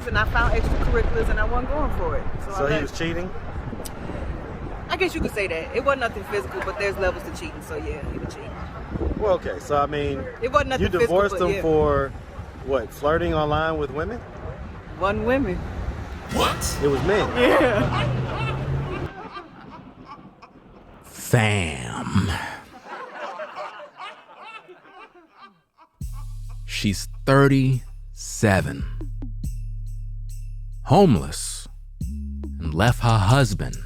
And I found extracurriculars and I wasn't going for it. So he was cheating? I guess you could say that. It wasn't nothing physical, but there's levels to cheating, so yeah, he was cheating. Well, okay, so I mean, it wasn't nothing you divorced physical, him for, what, flirting online with women? Wasn't women. What? It was men. Yeah. Fam. She's 37. Homeless. And left her husband.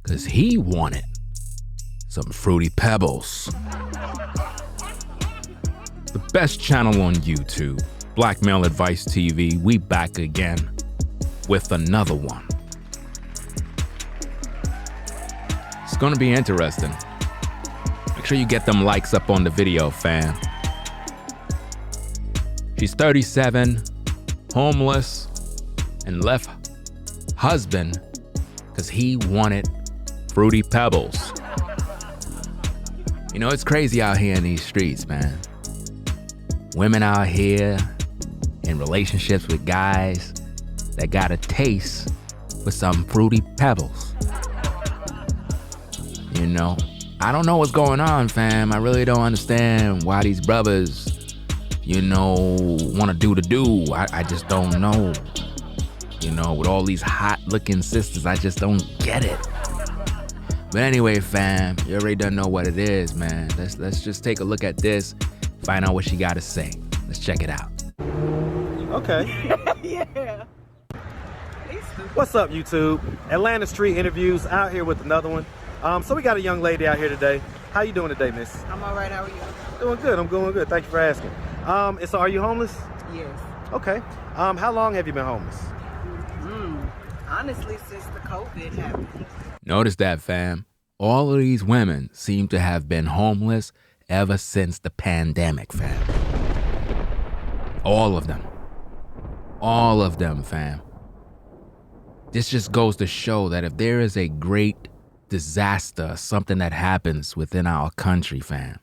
Because he wanted some Fruity Pebbles. The best channel on YouTube, Black Male Advice TV, we back again with another one. It's gonna be interesting. Make sure you get them likes up on the video, fam. She's 37, homeless, and left husband because he wanted Fruity Pebbles. You know, it's crazy out here in these streets, man. Women out here in relationships with guys that got a taste for some Fruity Pebbles. You know, I don't know what's going on, fam. I really don't understand why these brothers, you know, want to do the do. I just don't know. You know, with all these hot-looking sisters, I just don't get it. But anyway, fam, you already done know what it is, man. Let's just take a look at this, find out what she got to say. Let's check it out. Okay. Yeah. What's up, YouTube? Atlanta Street Interviews out here with another one. So we got a young lady out here today. How you doing today, miss? I'm all right. How are you? Doing good. I'm doing good. Thank you for asking. So are you homeless? Yes. Okay. How long have you been homeless? Honestly, since the COVID happened. Notice that, fam. All of these women seem to have been homeless ever since the pandemic, fam. All of them. All of them, fam. This just goes to show that if there is a great disaster, something that happens within our country, fam,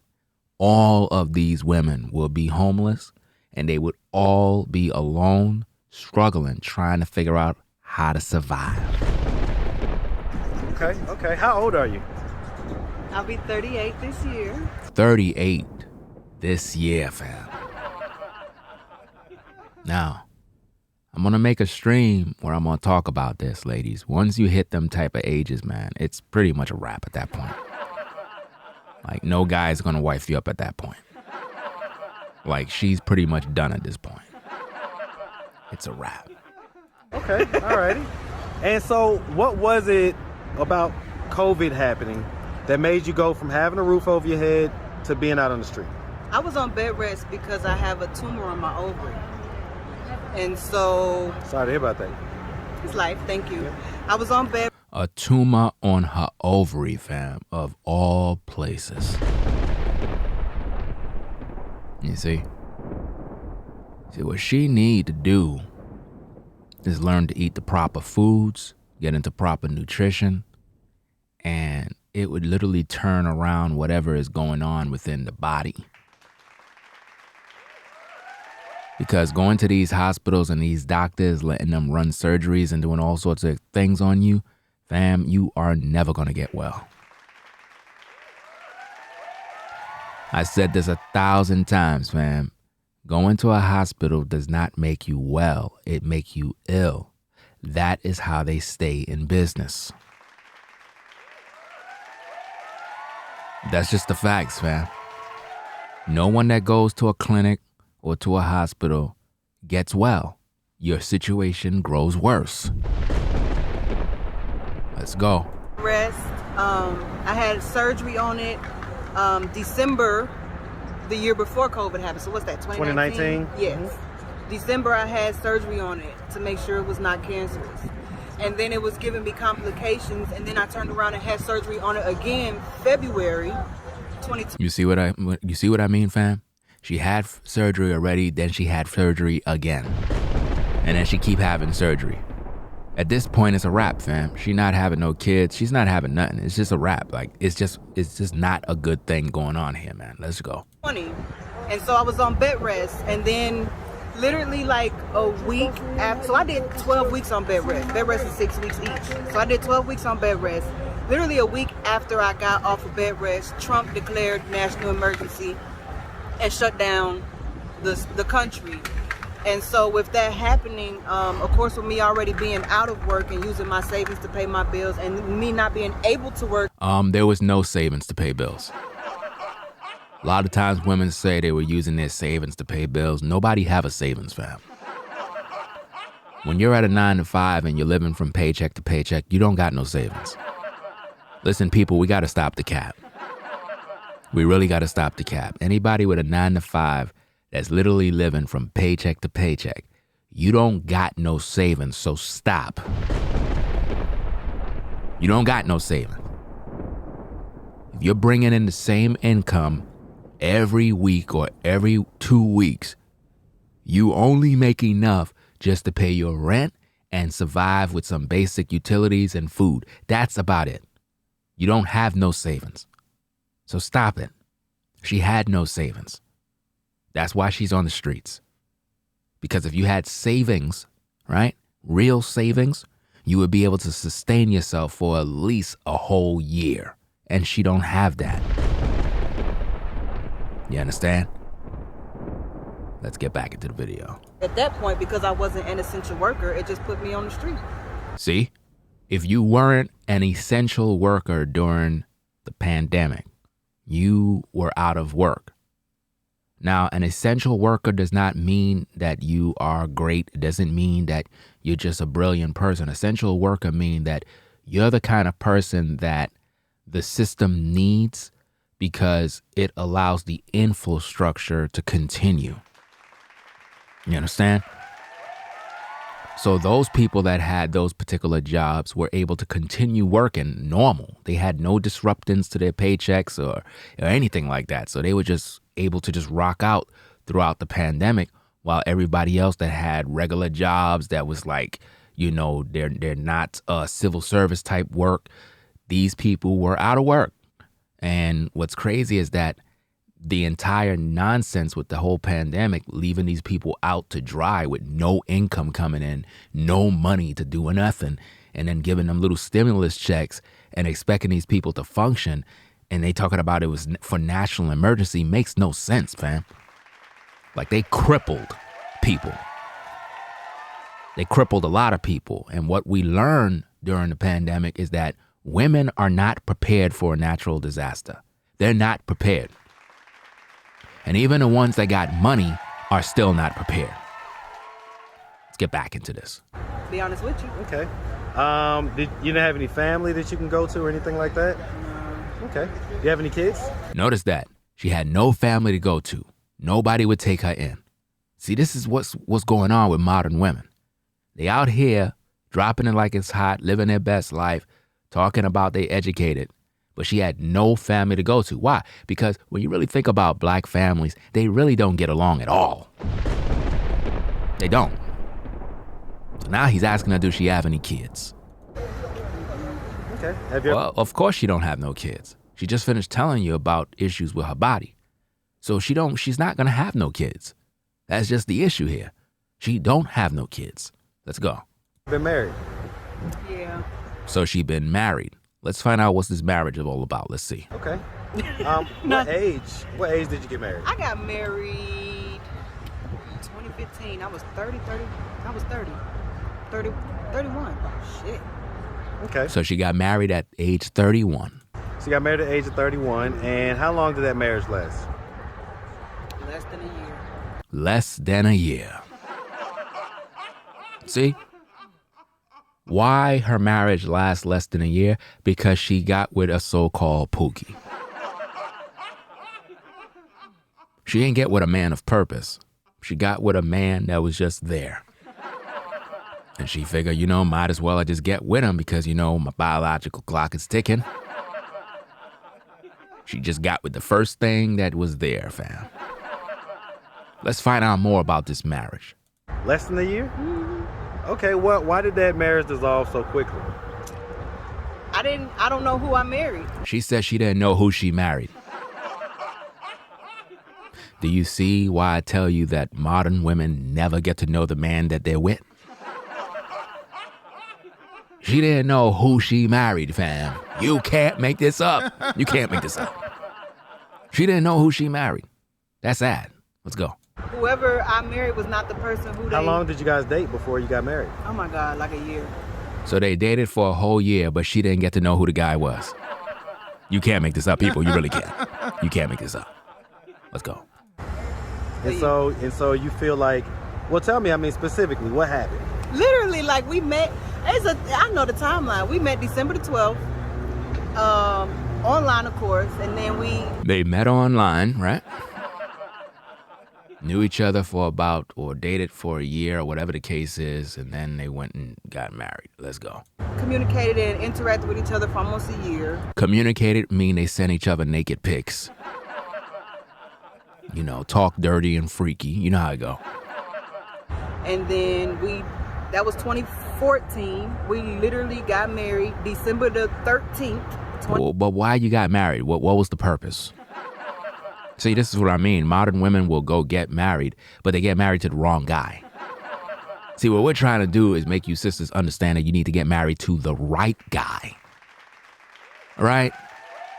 all of these women will be homeless and they would all be alone, struggling, trying to figure out how to survive. Okay. How old are you? I'll be 38 this year. 38 this year, fam. Now, I'm gonna make a stream where I'm gonna talk about this, ladies. Once you hit them type of ages, man, it's pretty much a wrap at that point. Like, no guy's gonna wife you up at that point. Like, she's pretty much done at this point. It's a wrap. Okay, alrighty. And so what was it about COVID happening that made you go from having a roof over your head to being out on the street? I was on bed rest because I have a tumor on my ovary. And so... Sorry to hear about that. It's life, thank you. I was on bed... A tumor on her ovary, fam, of all places. You see? See, what she need to do is learn to eat the proper foods, get into proper nutrition, and it would literally turn around whatever is going on within the body. Because going to these hospitals and these doctors, letting them run surgeries and doing all sorts of things on you, fam, you are never gonna get well. I said this 1,000 times, fam. Going to a hospital does not make you well, it makes you ill. That is how they stay in business. That's just the facts, fam. No one that goes to a clinic or to a hospital gets well. Your situation grows worse. Let's go. Rest. I had surgery on it December the year before COVID happened. So what's that, 2019? Yes. Mm-hmm. December I had surgery on it to make sure it was not cancerous. And then it was giving me complications, and then I turned around and had surgery on it again February 2020. You see what I mean, fam? She had surgery already, then she had surgery again. And then she keep having surgery. At this point, it's a wrap, fam. She not having no kids. She's not having nothing. It's just a wrap. Like, it's just not a good thing going on here, man. Let's go. 20. And so I was on bed rest. And then literally like a week after, so I did 12 weeks on bed rest. Bed rest is 6 weeks each. So I did 12 weeks on bed rest. Literally a week after I got off of bed rest, Trump declared national emergency and shut down the country. And so with that happening, of course, with me already being out of work and using my savings to pay my bills and me not being able to work. There was no savings to pay bills. A lot of times women say they were using their savings to pay bills. Nobody have a savings, fam. When you're at a 9 to 5 and you're living from paycheck to paycheck, you don't got no savings. Listen, people, we got to stop the cap. We really got to stop the cap. Anybody with a 9 to 5 that's literally living from paycheck to paycheck, you don't got no savings, so stop. You don't got no savings. If you're bringing in the same income every week or every 2 weeks, you only make enough just to pay your rent and survive with some basic utilities and food. That's about it. You don't have no savings. So stop it. She had no savings. That's why she's on the streets. Because if you had savings, right, real savings, you would be able to sustain yourself for at least a whole year. And she don't have that. You understand? Let's get back into the video. At that point, because I wasn't an essential worker, it just put me on the street. See, if you weren't an essential worker during the pandemic, you were out of work. Now, an essential worker does not mean that you are great. It doesn't mean that you're just a brilliant person. Essential worker mean that you're the kind of person that the system needs because it allows the infrastructure to continue. You understand? So those people that had those particular jobs were able to continue working normal. They had no disruptions to their paychecks or anything like that. So they were just able to just rock out throughout the pandemic, while everybody else that had regular jobs that was like, you know, they're not civil service type work. These people were out of work. And what's crazy is that the entire nonsense with the whole pandemic, leaving these people out to dry with no income coming in, no money to do nothing, and then giving them little stimulus checks and expecting these people to function, and they talking about it was for national emergency, makes no sense, fam. Like, they crippled people. They crippled a lot of people. And what we learned during the pandemic is that women are not prepared for a natural disaster. They're not prepared. And even the ones that got money are still not prepared. Let's get back into this. Be honest with you. Okay. You didn't have any family that you can go to or anything like that? No. Okay. Do you have any kids? Notice that. She had no family to go to. Nobody would take her in. See, this is what's going on with modern women. They out here dropping it like it's hot, living their best life, talking about they educated. But she had no family to go to. Why? Because when you really think about black families, they really don't get along at all. They don't. So now he's asking her, does she have any kids? Okay. Well, of course she don't have no kids. She just finished telling you about issues with her body. So she's not gonna have no kids. That's just the issue here. She don't have no kids. Let's go. Been married? Yeah. So she been married. Let's find out what's this marriage all about. Let's see. Okay. What age did you get married? I got married in 2015. I was 30. 31. Shit. Okay. So she got married at age 31. So you got married at the age of 31. And how long did that marriage last? Less than a year. Less than a year. See? Why her marriage lasts less than a year? Because she got with a so-called Pookie. She didn't get with a man of purpose. She got with a man that was just there. And she figured, might as well I just get with him because, my biological clock is ticking. She just got with the first thing that was there, fam. Let's find out more about this marriage. Less than a year? Mm-hmm. Okay, why did that marriage dissolve so quickly? I don't know who I married. She said she didn't know who she married. Do you see why I tell you that modern women never get to know the man that they're with? She didn't know who she married, fam. You can't make this up. You can't make this up. She didn't know who she married. That's sad. Let's go. Whoever I married was not the person who they... How long did you guys date before you got married? Oh my God, like a year. So they dated for a whole year, but she didn't get to know who the guy was. You can't make this up, people. You really can't. You can't make this up. Let's go. And so you feel like, well, tell me, I mean, specifically, what happened? Literally, like we met, I know the timeline. We met December the 12th, online, of course, and then They met online, right? Knew each other for about, or dated for a year, or whatever the case is, and then they went and got married. Let's go. communicated and interacted with each other for almost a year. Communicated mean they sent each other naked pics. You know, talk dirty and freaky. You know how it go. And then that was 2014. We literally got married December the 13th. Well, but why you got married? What was the purpose? See, this is what I mean. Modern women will go get married, but they get married to the wrong guy. See, what we're trying to do is make you sisters understand that you need to get married to the right guy. All right?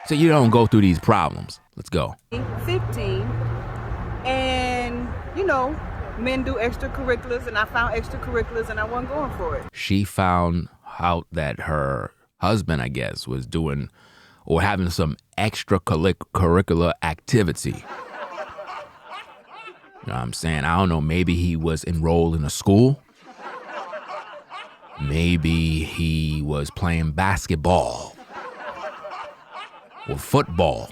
So you don't go through these problems. Let's go. 15. And, you know, men do extracurriculars, and I found extracurriculars, and I wasn't going for it. She found out that her husband, I guess, was doing or having some extracurricular activity. You know what I'm saying? I don't know, maybe he was enrolled in a school. Maybe he was playing basketball or football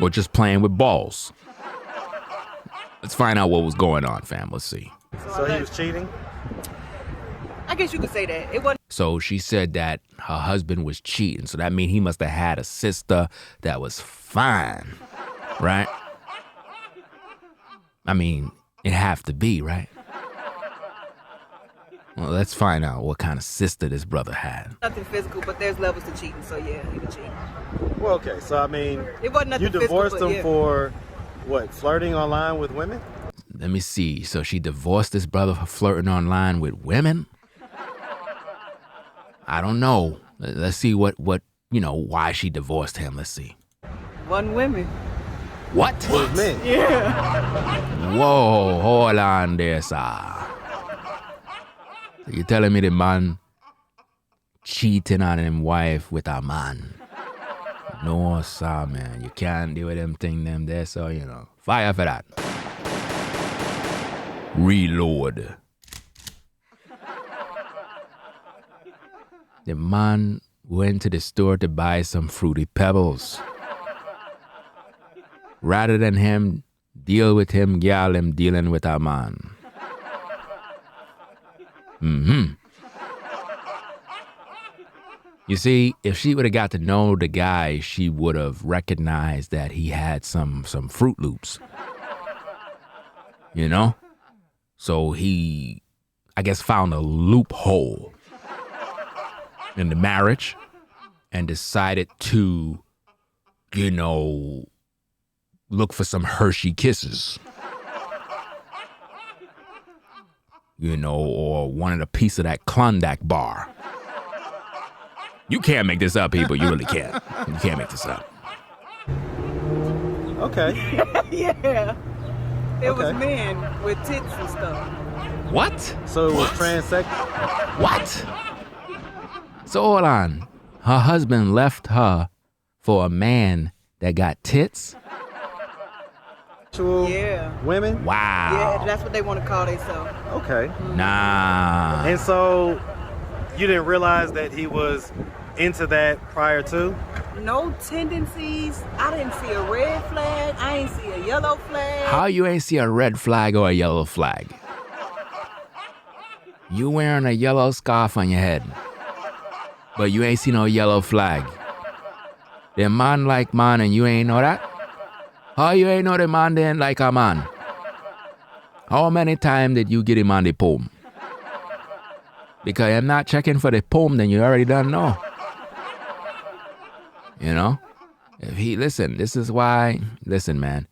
or just playing with balls. Let's find out what was going on, fam. Let's see. So he was cheating? I guess you could say that. It wasn't. So she said that her husband was cheating. So that means he must have had a sister that was fine, right? I mean, it have to be, right? Well, let's find out what kind of sister this brother had. Nothing physical, but there's levels to cheating. So yeah, he was cheating. Well, okay. So, I mean, It wasn't nothing you divorced physical, him for, what, flirting online with women? Let me see. So she divorced this brother for flirting online with women? I don't know. Let's see what why she divorced him. Let's see. One women. What? With men? Yeah. Whoa, hold on there, sir. You telling me the man cheating on him wife with a man? No, sir, man. You can't do them thing them there, so, fire for that. Reload. The man went to the store to buy some Fruity Pebbles. Rather than him deal with him, girl, him dealing with a man. You see, if she would have got to know the guy, she would have recognized that he had some Fruit Loops. You know? So he, I guess, found a loophole in the marriage and decided to, look for some Hershey Kisses. Or wanted a piece of that Klondike bar. You can't make this up, people. You really can't. You can't make this up. Okay. Yeah. It was men with tits and stuff. What? So it was transsexual? What? So hold on. Her husband left her for a man that got tits? Yeah. Women? Wow. Yeah, that's what they want to call themselves. Okay. Nah. And so you didn't realize that he was into that prior to? No tendencies. I didn't see a red flag. I ain't see a yellow flag. How you ain't see a red flag or a yellow flag? You wearing a yellow scarf on your head, but you ain't see no yellow flag. The man like man and you ain't know that? How you ain't know the man didn't like a man? How many times did you get him on the poem? Because I'm not checking for the poem, then you already don't know. You know? If he, listen, this is why, listen, man.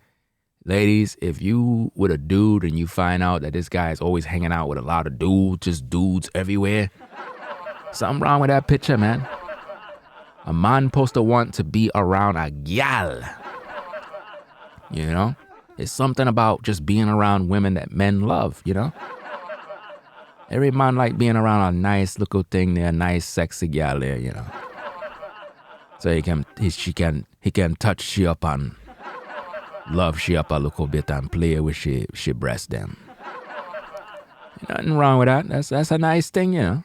Ladies, if you with a dude and you find out that this guy is always hanging out with a lot of dudes, just dudes everywhere, something wrong with that picture, man. A man supposed to want to be around a gal. You know? It's something about just being around women that men love, you know? Every man like being around a nice little thing there, a nice sexy gal there, you know? So he can touch she up and love she up a little bit and play with she breast them. Nothing wrong with that. That's a nice thing, you know?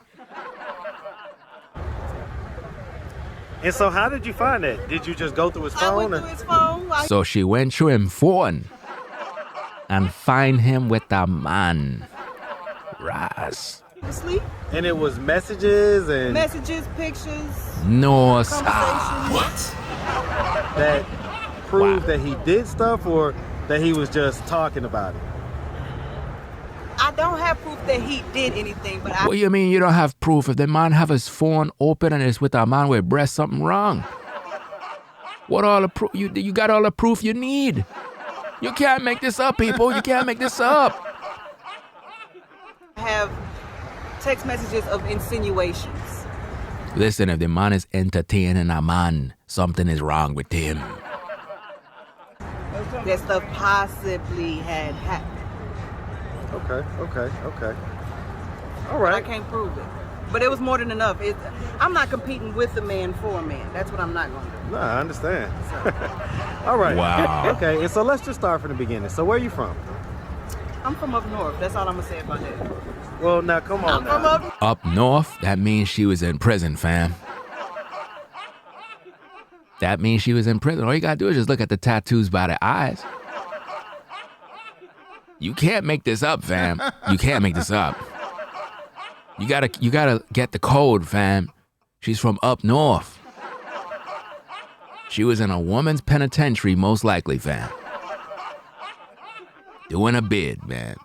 And so how did you find that? Did you just go through his phone? I went through his phone. So she went through him phone and find him with a man. Raz. Sleep. And it was messages and... Messages, pictures. No, sir. what? That proved that he did stuff or that he was just talking about it? I don't have proof that he did anything, but What do you mean you don't have proof? If the man have his phone open and it's with a man with breast, something wrong. What all the proof? You got all the proof you need. You can't make this up, people. You can't make this up. I have text messages of insinuations. Listen, if the man is entertaining a man, something is wrong with him. That stuff possibly had happened. Okay. All I right. can't prove it. But it was more than enough. I'm not competing with a man for a man. That's what I'm not going to do. No, I understand. All right. Wow. Okay, and so let's just start from the beginning. So where are you from? I'm from up north. That's all I'm going to say about that. Well, now come on. I'm from Up north, that means she was in prison, fam. That means she was in prison. All you gotta do is just look at the tattoos by the eyes. You can't make this up, fam. You can't make this up. You gotta get the code, fam. She's from up north. She was in a woman's penitentiary, most likely, fam. Doing a bid, man.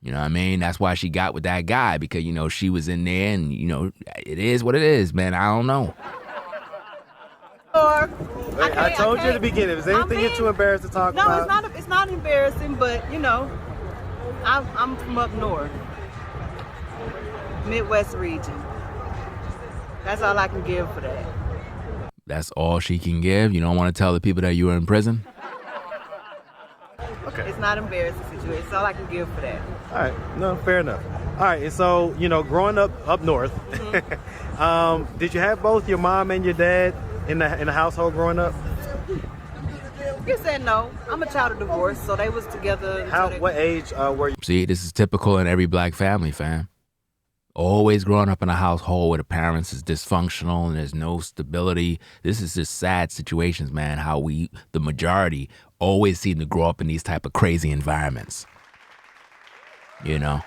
You know what I mean? That's why she got with that guy, because, you know, she was in there and, you know, it is what it is, man. I don't know. I told you at the beginning, if there's anything you're too embarrassed to talk about. No, it's not embarrassing, but, you know, I'm from up north. Midwest region. That's all I can give for that. That's all she can give? You don't want to tell the people that you were in prison? Okay. It's not embarrassing situation. It's all I can give for that. All right. No, fair enough. All right. And so, you know, growing up north, Mm-hmm. did you have both your mom and your dad in the household growing up? You said no. I'm a child of divorce, so they was together. What age were you? See, this is typical in every black family, fam. Always growing up in a household where the parents is dysfunctional and there's no stability. This is just sad situations, man, how we, the majority, always seem to grow up in these type of crazy environments. You know?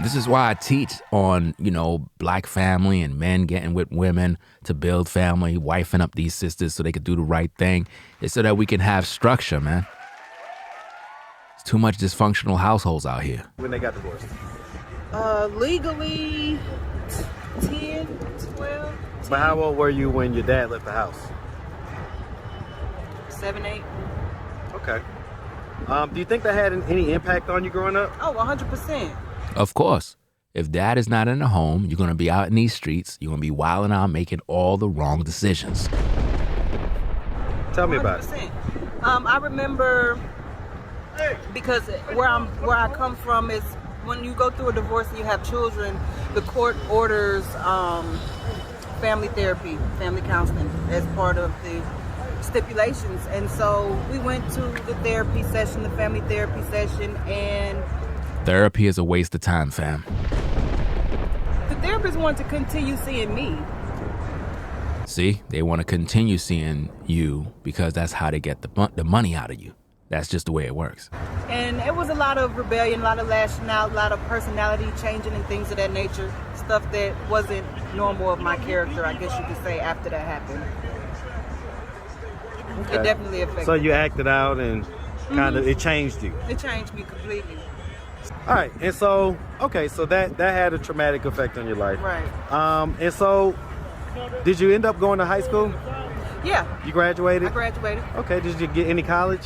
This is why I teach on, you know, black family and men getting with women to build family, wifing up these sisters so they could do the right thing. It's so that we can have structure, man. It's too much dysfunctional households out here. When they got divorced? Legally 10, 12. 10, But how old were you when your dad left the house? 7, 8. Okay. Do you think that had any impact on you growing up? Oh, 100%. Of course. If dad is not in the home, you're going to be out in these streets. You're going to be wilding out, making all the wrong decisions. Tell me about it. 100%. I remember, because where I come from is when you go through a divorce and you have children, the court orders family therapy, family counseling as part of the stipulations. And so we went to the therapy session, the family therapy session, and Therapy is a waste of time, fam. the therapist wanted to continue seeing me. See, they want to continue seeing you because that's how they get the money out of you. That's just the way it works. And it was a lot of rebellion, a lot of lashing out, a lot of personality changing and things of that nature. Stuff that wasn't normal of my character, I guess you could say, after that happened. Okay. It definitely affected So you acted out and kind of, it changed you. It changed me completely. All right, and so, okay, so that had a traumatic effect on your life. Right. And so, did you end up going to high school? Yeah. You graduated? I graduated. Okay, did you get any college?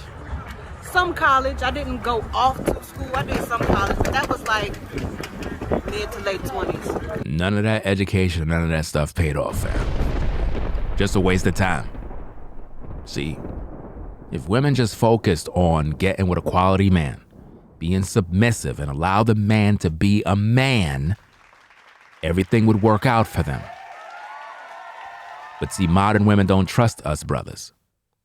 Some college. I didn't go off to school. I did some college, but that was like mid to late 20s. None of that education, none of that stuff paid off, fam. Just a waste of time. See, if women just focused on getting with a quality man, being submissive and allow the man to be a man, everything would work out for them. But see, modern women don't trust us, brothers.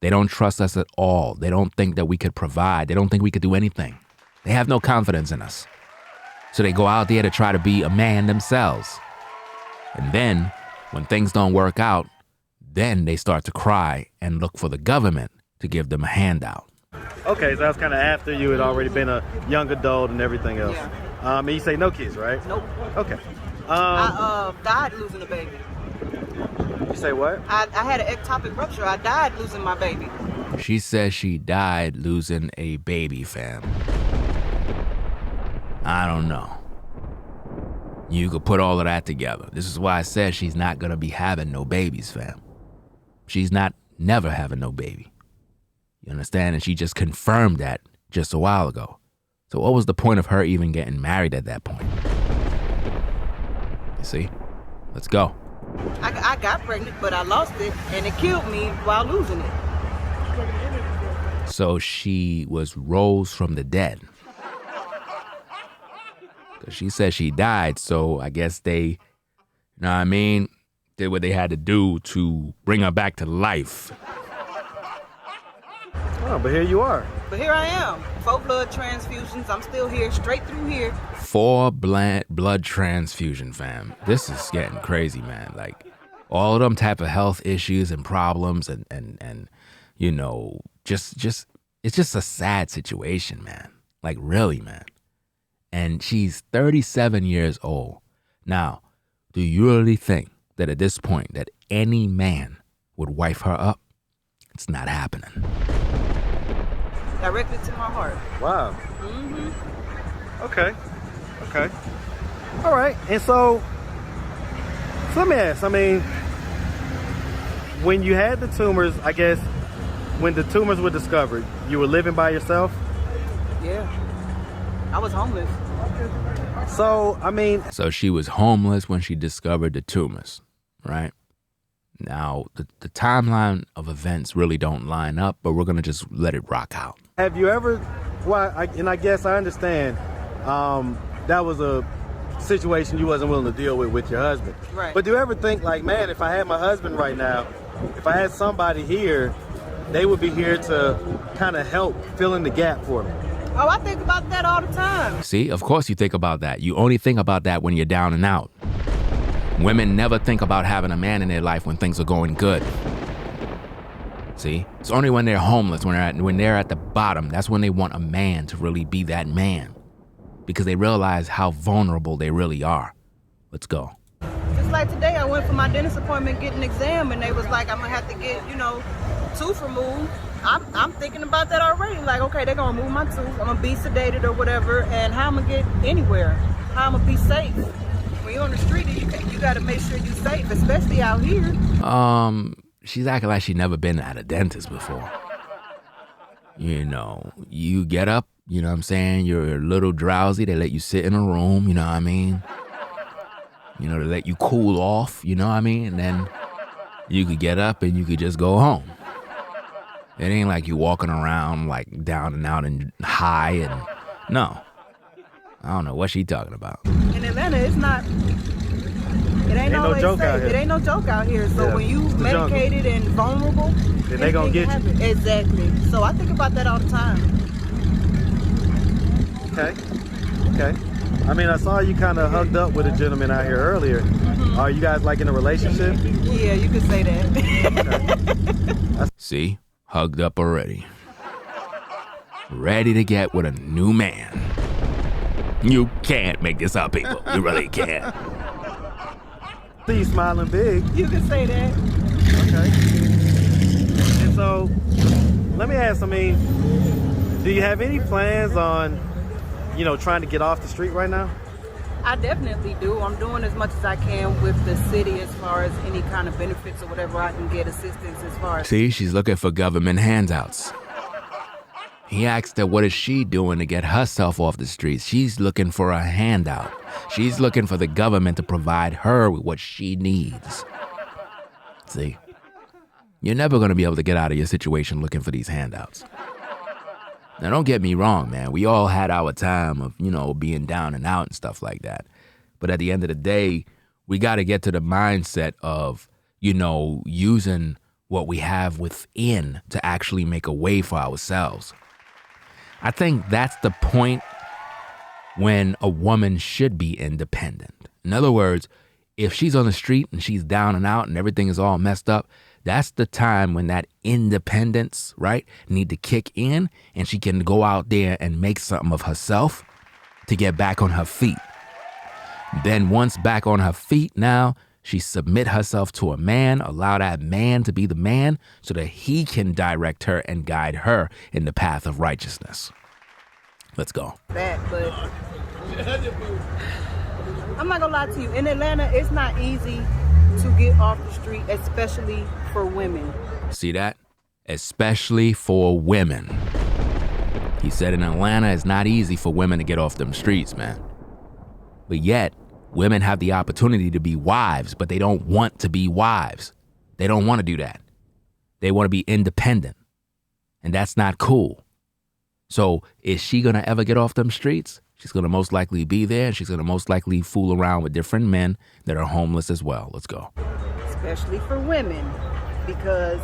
They don't trust us at all. They don't think that we could provide. They don't think we could do anything. They have no confidence in us. So they go out there to try to be a man themselves. And then, when things don't work out, then they start to cry and look for the government to give them a handout. Okay, so that's kind of after you had already been a young adult and everything else. Yeah. And you say no kids, right? Nope. Okay. I died losing a baby. You say what? I had an ectopic rupture. I died losing my baby. She says she died losing a baby, fam. I don't know. You could put all of that together. This is why I said she's not gonna be having no babies, fam. She's not never having no baby. You understand? And she just confirmed that just a while ago. So what was the point of her even getting married at that point? You see? Let's go. I got pregnant, but I lost it, and it killed me while losing it. So she was rose from the dead. 'Cause she said she died, so I guess they, you know what I mean, did what they had to do to bring her back to life. Oh, but here you are. But here I am. 4 blood transfusions. I'm still here, straight through here. 4 blood transfusion, fam. This is getting crazy, man. Like, all of them type of health issues and problems and you know, just it's just a sad situation, man. Like, really, man. And she's 37 years old. Now, do you really think that at this point that any man would wife her up? It's not happening. Directly to my heart. Wow. Mm-hmm. Okay. All right. And so let me ask, I mean, when you had the tumors, I guess, when the tumors were discovered, you were living by yourself? Yeah. I was homeless. So, I mean... So she was homeless when she discovered the tumors, right? Now, the timeline of events really don't line up, but we're going to just let it rock out. Have you ever... Well, I guess I understand that was a situation you wasn't willing to deal with your husband. Right. But do you ever think, like, man, if I had my husband right now, if I had somebody here, they would be here to kind of help fill in the gap for me? Oh, I think about that all the time. See, of course you think about that. You only think about that when you're down and out. Women never think about having a man in their life when things are going good. See, it's only when they're homeless, when they're at the bottom, that's when they want a man to really be that man, because they realize how vulnerable they really are. Let's go. Just like today, I went for my dentist appointment, get an exam, and they was like, I'm gonna have to get, tooth removed. I'm thinking about that already. Like, okay, they're gonna remove my tooth. I'm gonna be sedated or whatever, and how I'm gonna get anywhere? How I'm gonna be safe? When you're on the street, you gotta make sure you're safe, especially out here. She's acting like she never been at a dentist before. You get up, you know what I'm saying? You're a little drowsy. They let you sit in a room, you know what I mean? They let you cool off, you know what I mean? And then you could get up and you could just go home. It ain't like you walking around like down and out and high and no. I don't know what she talking about. In Atlanta, it ain't always no joke safe. out here. It ain't no joke out here. So Yeah, when you it's the medicated and vulnerable, then they gonna get you. Exactly. So I think about that all the time. Okay. I mean, I saw you kind of hugged up with a gentleman out here earlier. Mm-hmm. Are you guys like in a relationship? Yeah, you could say that. Okay. See? Hugged up already. Ready to get with a new man. You can't make this up, people. You really can't. See you smiling big. You could say that. Okay. And so, let me ask, I mean, do you have any plans on, trying to get off the street right now? I definitely do. I'm doing as much as I can with the city as far as any kind of benefits or whatever I can get assistance as far as. See, she's looking for government handouts. He asked her what is she doing to get herself off the streets. She's looking for a handout. She's looking for the government to provide her with what she needs. See, you're never going to be able to get out of your situation looking for these handouts. Now, don't get me wrong, man. We all had our time of, being down and out and stuff like that. But at the end of the day, we got to get to the mindset of, using what we have within to actually make a way for ourselves. I think that's the point when a woman should be independent. In other words, if she's on the street and she's down and out and everything is all messed up, that's the time when that independence, right, need to kick in, and she can go out there and make something of herself to get back on her feet. Then once back on her feet now, she submit herself to a man, allow that man to be the man so that he can direct her and guide her in the path of righteousness. Let's go. But I'm not gonna lie to you. In Atlanta, it's not easy to get off the street, especially for women. See that? Especially for women. He said in Atlanta, it's not easy for women to get off them streets, man. But yet, women have the opportunity to be wives, but they don't want to be wives. They don't want to do that. They want to be independent. And that's not cool. So is she going to ever get off them streets? She's going to most likely be there, and she's going to most likely fool around with different men that are homeless as well. Let's go. Especially for women, because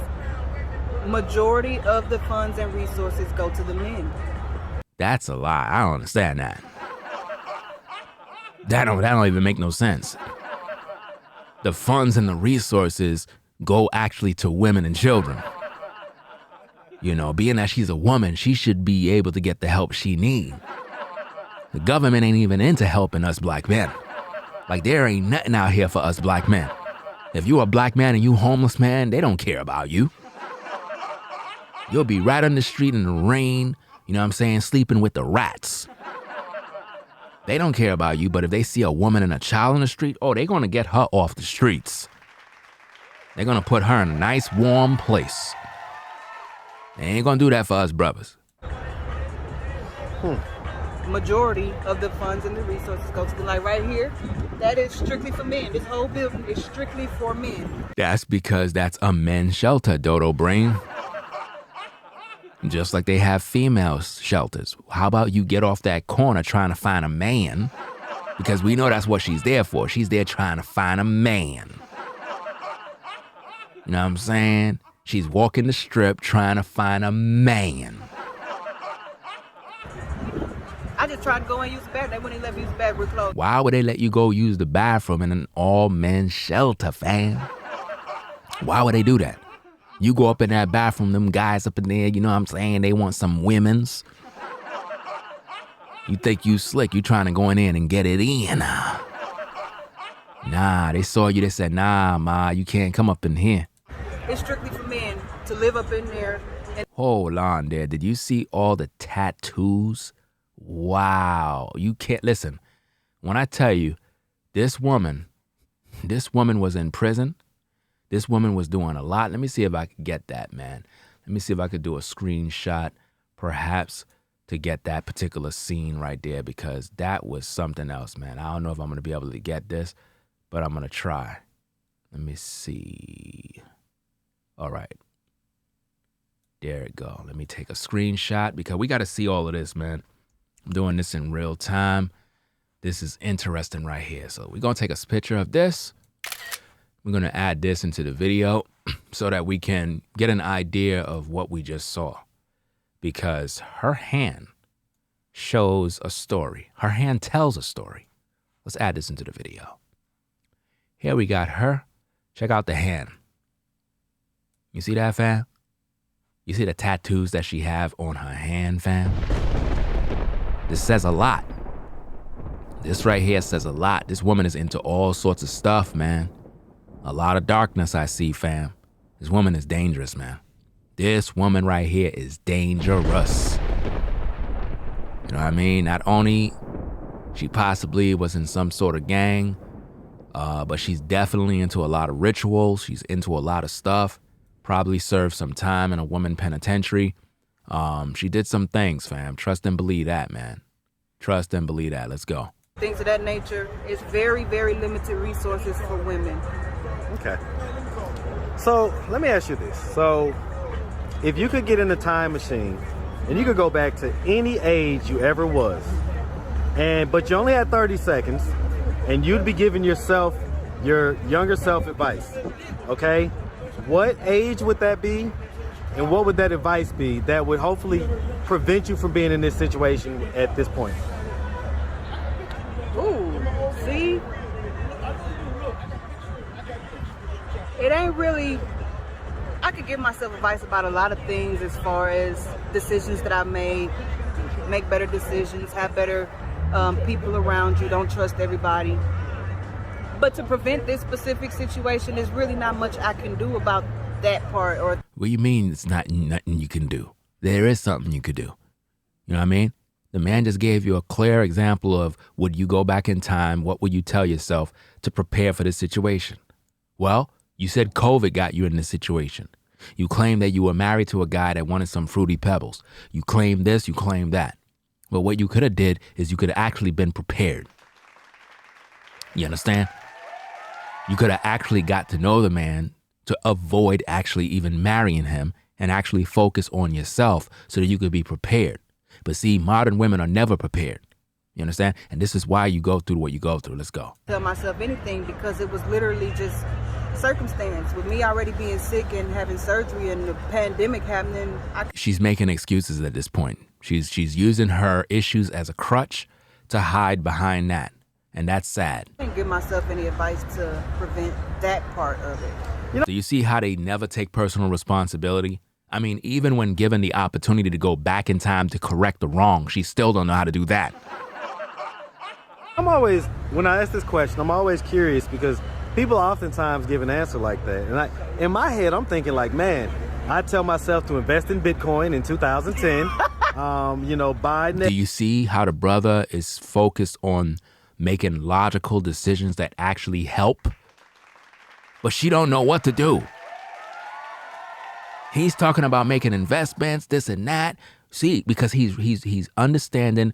majority of the funds and resources go to the men. That's a lie. I don't understand that. That don't even make no sense. The funds and the resources go actually to women and children. Being that she's a woman, she should be able to get the help she needs. The government ain't even into helping us black men. Like, there ain't nothing out here for us black men. If you a black man and you homeless, man, they don't care about you. You'll be right on the street in the rain, sleeping with the rats. They don't care about you, but if they see a woman and a child in the street, they're going to get her off the streets. They're going to put her in a nice, warm place. They ain't going to do that for us brothers. Majority of the funds and the resources go to the, like right here, that is strictly for men. This whole building is strictly for men. That's because that's a men's shelter, Dodo Brain. Just like they have female shelters. How about you get off that corner trying to find a man? Because we know that's what she's there for. She's there trying to find a man. You know what I'm saying? She's walking the strip trying to find a man. I just tried to go and use the bathroom. They wouldn't let me use the bathroom. We're closed. Why would they let you go use the bathroom in an all-men's shelter, fam? Why would they do that? You go up in that bathroom, them guys up in there, you know what I'm saying? They want some women's. You think you slick. You trying to go in there and get it in. Nah, they saw you. They said, nah, ma, you can't come up in here. It's strictly for men to live up in there. Hold on there. Did you see all the tattoos? Wow. You can't listen. When I tell you, this woman was in prison. This woman was doing a lot. Let me see if I can get that, man. Let me see if I could do a screenshot, perhaps, to get that particular scene right there, because that was something else, man. I don't know if I'm going to be able to get this, but I'm going to try. Let me see. All right. There it go. Let me take a screenshot because we got to see all of this, man. I'm doing this in real time. This is interesting right here. So we're going to take a picture of this. We're going to add this into the video so that we can get an idea of what we just saw. Because her hand shows a story. Her hand tells a story. Let's add this into the video. Here we got her. Check out the hand. You see that, fam? You see the tattoos that she have on her hand, fam? This says a lot. This right here says a lot. This woman is into all sorts of stuff, man. A lot of darkness I see, fam. This woman is dangerous, man. This woman right here is dangerous. You know what I mean? Not only she possibly was in some sort of gang, but she's definitely into a lot of rituals. She's into a lot of stuff. Probably served some time in a woman penitentiary. She did some things, fam. Trust and believe that, man. Trust and believe that. Let's go. Things of that nature. It's very, very limited resources for women. Okay. So let me ask you this. So if you could get in a time machine and you could go back to any age you ever was, but you only had 30 seconds, and you'd be giving yourself, your younger self, advice, okay? What age would that be? And what would that advice be that would hopefully prevent you from being in this situation at this point? Ooh, see? It ain't really, I could give myself advice about a lot of things as far as decisions that I made, make better decisions, have better people around you, don't trust everybody. But to prevent this specific situation, there's really not much I can do about that part. Or What do you mean it's nothing you can do? There is something you could do. You know what I mean? The man just gave you a clear example of, would you go back in time? What would you tell yourself to prepare for this situation? Well, you said COVID got you in this situation. You claimed that you were married to a guy that wanted some fruity pebbles. You claimed this, you claimed that. But what you could have did is you could have actually been prepared. You understand? You could have actually got to know the man to avoid actually even marrying him and actually focus on yourself so that you could be prepared. But see, modern women are never prepared. You understand? And this is why you go through what you go through. Let's go. tell myself anything because it was literally just circumstance. With me already being sick and having surgery and the pandemic happening, She's making excuses at this point. She's using her issues as a crutch to hide behind that. And that's sad. I didn't give myself any advice to prevent that part of it. So you see how they never take personal responsibility? I mean, even when given the opportunity to go back in time to correct the wrong, she still don't know how to do that. When I ask this question, I'm always curious because people oftentimes give an answer like that. And in my head, I'm thinking like, man, I tell myself to invest in Bitcoin in 2010, buy... Do you see how the brother is focused on making logical decisions that actually help? But she don't know what to do. He's talking about making investments, this and that. See, because he's understanding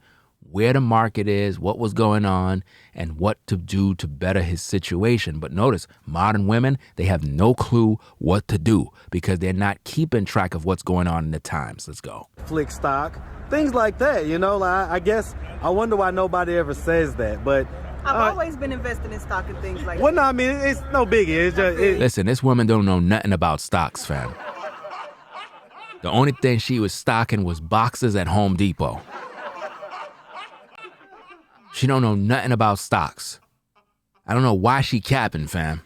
where the market is, what was going on, and what to do to better his situation. But notice, modern women, they have no clue what to do because they're not keeping track of what's going on in the times. Let's go. Flick stock, things like that, I guess I wonder why nobody ever says that, but I've always been investing in stock and things like that. Well, no, I mean, it's no biggie. It's just... Listen, this woman don't know nothing about stocks, fam. The only thing she was stocking was boxes at Home Depot. She don't know nothing about stocks. I don't know why she capping, fam.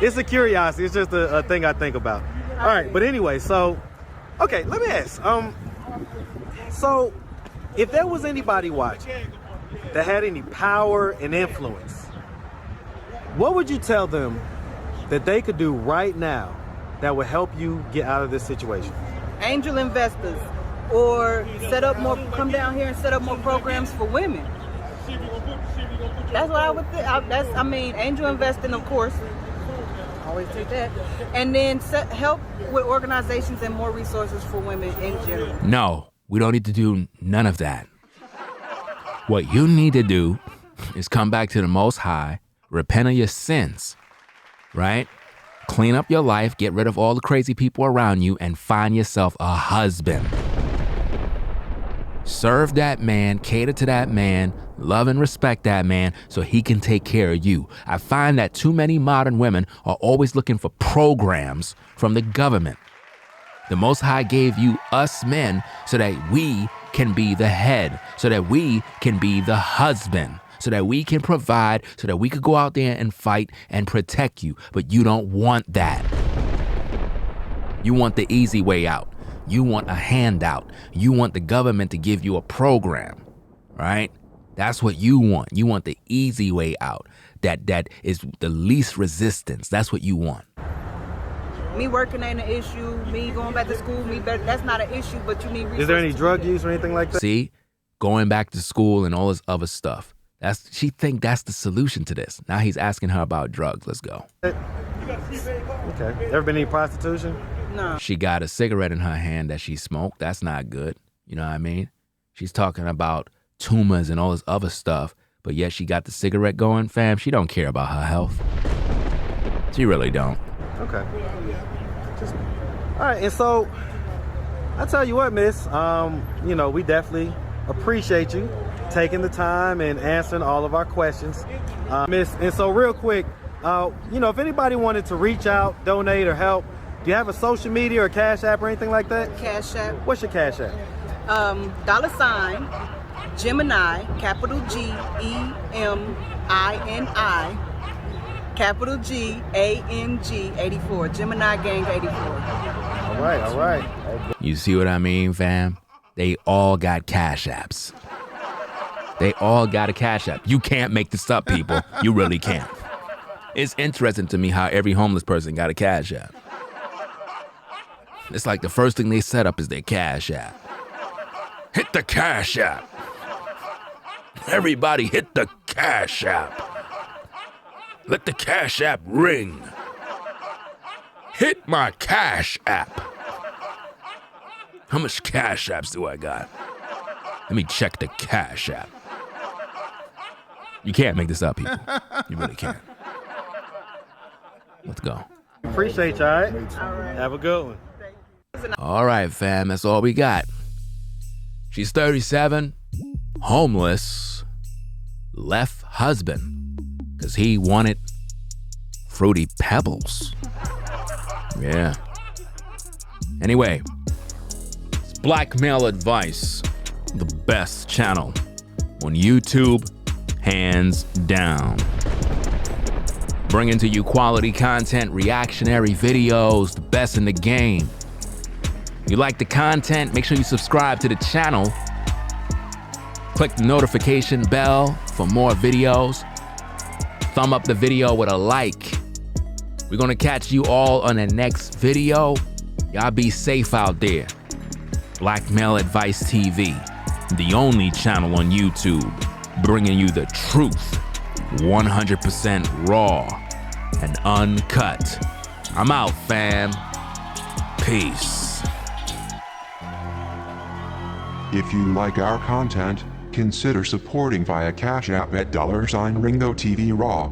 It's a curiosity. It's just a thing I think about. All right, but anyway, okay, let me ask. So if there was anybody watching that had any power and influence, what would you tell them that they could do right now that would help you get out of this situation? Angel investors, or come down here and set up more programs for women. That's what I would think. Angel investing, of course. Always take that. And then help with organizations and more resources for women in general. No, we don't need to do none of that. What you need to do is come back to the Most High, repent of your sins, right? Clean up your life, get rid of all the crazy people around you, and find yourself a husband. Serve that man, cater to that man, love and respect that man so he can take care of you. I find that too many modern women are always looking for programs from the government. The Most High gave you us men so that we can be the head, so that we can be the husband, so that we can provide, so that we could go out there and fight and protect you. But you don't want that. You want the easy way out. You want a handout. You want the government to give you a program, right? That's what you want. You want the easy way out. That is the least resistance. That's what you want. Me working ain't an issue. Me going back to school, that's not an issue, but you need resources. Is there any drug use or anything like that? See, going back to school and all this other stuff. She think that's the solution to this. Now he's asking her about drugs. Let's go. Okay. Ever been any prostitution? No. She got a cigarette in her hand that she smoked. That's not good. You know what I mean? She's talking about tumors and all this other stuff, but yet she got the cigarette going. Fam, she don't care about her health. She really don't. Okay. All right, and so I tell you what, miss, we definitely appreciate you taking the time and answering all of our questions. Miss, and so real quick, if anybody wanted to reach out, donate, or help, do you have a social media or Cash App or anything like that? Cash App. What's your Cash App? $ Gemini, capital Gemini, capital Gang 84. Gemini Gang 84. All right. You see what I mean, fam? They all got Cash Apps. They all got a Cash App. You can't make this up, people. You really can't. It's interesting to me how every homeless person got a Cash App. It's like the first thing they set up is their Cash App. Hit the Cash App. Everybody hit the Cash App. Let the Cash App ring. Hit my Cash App. How much Cash Apps do I got? Let me check the Cash App. You can't make this up, people. You really can't. Let's go. Appreciate you, all right? All right. Have a good one. All right, fam, that's all we got. She's 37, homeless, left husband because he wanted Fruity Pebbles. Yeah. Anyway, it's Black Male Advice, the best channel on YouTube, hands down. Bringing to you quality content, reactionary videos, the best in the game. You like the content, make sure you subscribe to the channel. Click the notification bell for more videos. Thumb up the video with a like. We're gonna catch you all on the next video. Y'all be safe out there. Black Male Advice TV, the only channel on YouTube bringing you the truth, 100% raw and uncut. I'm out, fam. Peace. If you like our content, consider supporting via Cash App at $RingoTV Raw.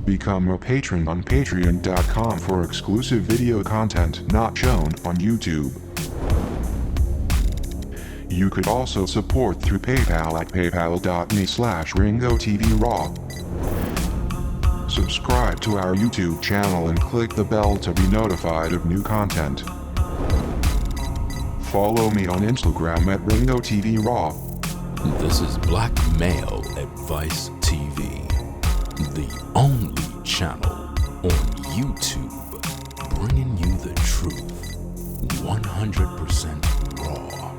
Become a patron on patreon.com for exclusive video content not shown on YouTube. You could also support through PayPal at paypal.me/RingoTVRaw. Subscribe to our YouTube channel and click the bell to be notified of new content. Follow me on Instagram at RingoTVRaw. This is Black Male Advice TV, the only channel on YouTube bringing you the truth, 100% raw.